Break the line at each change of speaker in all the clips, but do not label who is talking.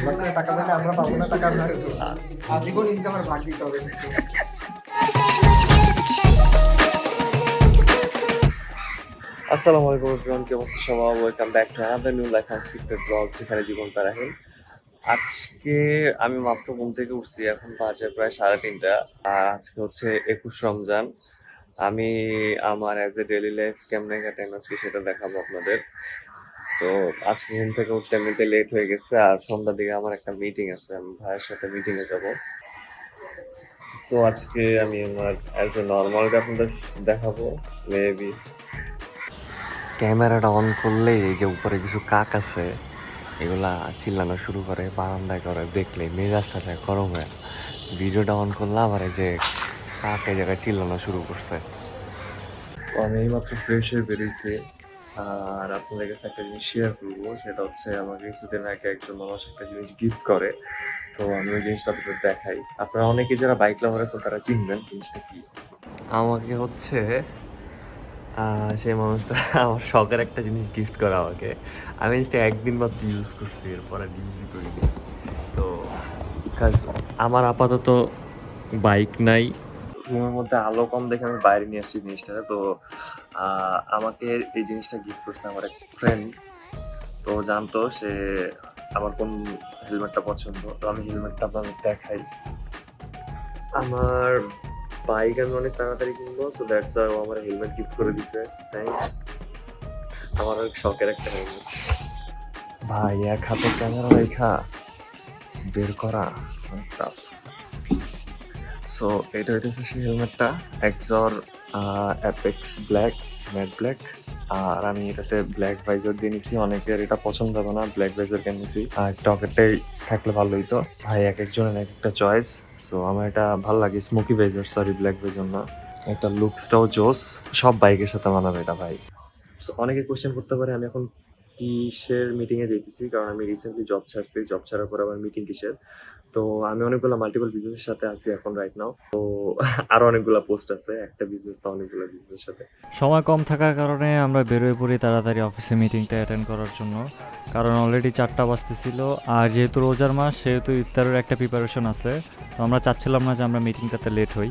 লোকের টাকা দিলে আমরা পাবো না টাকা ভাগ আজীবন ইনকামের ভাগ দিতে হবে।
আসসালামু আলাইকুম এভরিওয়ান, কি অবস্থা সবার? Welcome back to another new life unscripted blog, যেখানে জীবন তারাহীন। আজকে আমি মাত্র ঘুম থেকে উঠছি, এখন বাজে প্রায় 3:30। আর আজকে হচ্ছে 21 রমজান। আমি আমার অ্যাজ এ ডেইলি লাইফ কেমনে কাটাই আজকে সেটা দেখাবো আপনাদের। তো আজকে ঘুম থেকে উঠতে এমনিতে লেট হয়ে গেছে, আর সন্ধ্যার দিকে আমার একটা মিটিং আছে, আমি ভাইয়ের সাথে মিটিংয়ে যাব। সো আজকে আমি আমার অ্যাজ এ নর্মাল আপনাদের দেখাবো। মেবি ক্যামেরাটা অন করলেই এই যে উপরে কিছু কাক আছে, এগুলা চিল্লানো শুরু করে, বারান্দায় করে, দেখলে মেজাজ সাথে গরম হয়। ভিডিওটা অন করলাম আর এই যে কাক এই জায়গায় চিল্লানো শুরু করছে। তো আমি এইমাত্র ফ্রেশ হয়ে বেরিয়েছি, আর আপনাদের কাছে একটা জিনিস শেয়ার করবো। সেটা হচ্ছে আমাকে কিছুদিন আগে একজন মানুষ একটা জিনিস গিফট করে, তো আমি ওই জিনিসটা আপনাদের দেখাই। আপনারা অনেকে যারা বাইক লাভার আছেন তারা চিনবেন জিনিসটা কি। আমাকে হচ্ছে সেই মানুষটা আমার শখের একটা জিনিস গিফট করা আমাকে। আমি জিনিসটা একদিন মাত্র ইউজ করছি, এরপর আর ইউজই করিনি। তো কাজ আমার আপাতত বাইক নাই, রুমের মধ্যে আলো কম দেখে আমি বাইরে নিয়ে আসছি জিনিসটা। তো আমাকে এই জিনিসটা গিফট করছে আমার এক ফ্রেন্ড। তো জানতো সে আমার কোন হেলমেটটা পছন্দ, তো আমি হেলমেটটা আপনাদের দেখাই। আমার বাইক আমি অনেক তাড়াতাড়ি কিনবো, সো দ্যাটস ও আমার হেলমেট গিফট করে দিছে। থ্যাঙ্কস। আমার অনেক শখের একটা হেলমেট। ভাই এক হাতে ক্যামেরা রেখা বের করা অনেক টাফ। সো এটা হইতেছে সেই হেলমেটটা, Axor apex black, matte black. আর আমি এটাতে ব্ল্যাক ভাইজার দিয়ে নিছি। অনেকের এটা পছন্দ হবে না, ব্ল্যাক ভাইজার কেন নিছি। স্টকেরটাই থাকলে ভালো হইতো। ভাই এক একজনের এক একটা চয়েস। সো আমার এটা ভালো লাগে, smoky visor, sorry black visor না। এটা লুকসটাও জোস, সব বাইকের সাথে মানাবে এটা ভাই। সো অনেকে কোশ্চেন করতে পারে আমি এখন কিসের মিটিংয়ে যাইতেছি, কারণ আমি রিসেন্টলি জব ছাড়ছি। জব ছাড়ার পর আমার মিটিং কিসের? তো আমি অনেকগুলো মাল্টিপল বিজনেসের সাথে আছি এখন রাইট নাও। তো আরো অনেকগুলো পোস্ট আছে, একটা বিজনেস তো অনেকগুলো বিজনেসের সাথে।
সময় কম থাকার কারণে আমরা বেরোয় পড়ি তাড়াতাড়ি অফিসে মিটিংটা অ্যাটেন্ড করার জন্য, কারণ অলরেডি 4টা বাজতেছিল। আর যেহেতু রোজার মাস, সেহেতু ইফতারের একটা প্রিপারেশন আছে। তো আমরা চাচ্ছিলাম না যে আমরা মিটিংটাতে লেট হই।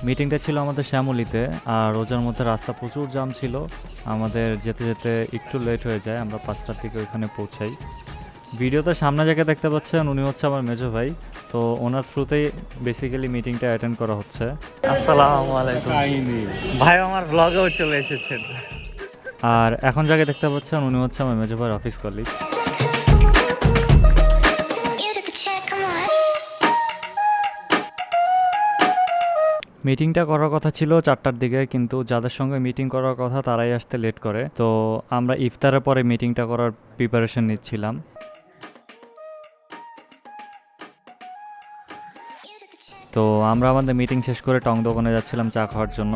মিটিংটা ছিল আমাদের শ্যামলীতে, আর রোজার মধ্যে রাস্তা প্রচুর জাম ছিল। আমাদের যেতে যেতে একটু লেট হয়ে যায়, আমরা 5টার দিকে ওইখানে পৌঁছাই। ভিডিওতে সামনে যাকে দেখতে পাচ্ছেন উনি হচ্ছে আমার মেজো ভাই। তো ওনার থ্রুতেই বেসিক্যালি মিটিংটা অ্যাটেন্ড করা হচ্ছে।
আসসালামু আলাইকুম ভাই, আমার ব্লগেও চলে এসেছেন।
আর এখন যাকে দেখতে পাচ্ছেন উনি হচ্ছে আমার মেজো ভাইয়ের অফিস কলিগ। মিটিংটা করার কথা ছিল 4টার দিকে, কিন্তু যাদের সঙ্গে মিটিং করার কথা তারাই আসতে লেট করে। তো আমরা ইফতারের পরে মিটিংটা করার প্রিপারেশন নিচ্ছিলাম। তো আমরা আমাদের মিটিং শেষ করে টং দোকানে যাচ্ছিলাম চা খাওয়ার জন্য,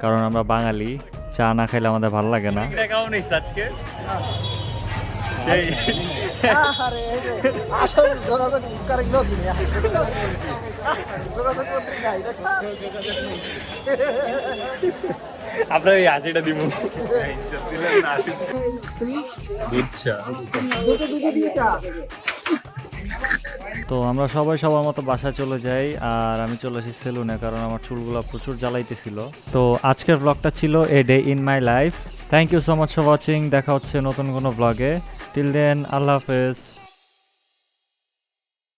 কারণ আমরা বাঙালি, চা না খাইলে আমাদের ভালো লাগে না।
আরে এই যে আসল যোগাযোগ করে লোক নিয়ে যোগাযোগ করতে নাই দেখছ
আপনার এই হাসিটা দিব।
তুমি
বুঝছা
দুটো দিয়ে চা।
তো আমরা সবাই সবার মতো বাসায় চলে যাই, আর আমি চলে আসি সেলুনে, কারণ আমার চুলগুলো প্রচুর জ্বালাইতেছিল। তো আজকের ব্লগটা ছিল a day in my life. Thank you so much for watching. দেখা হচ্ছে নতুন কোনো ব্লগে। টিল দেন, আল্লাহ হাফেজ।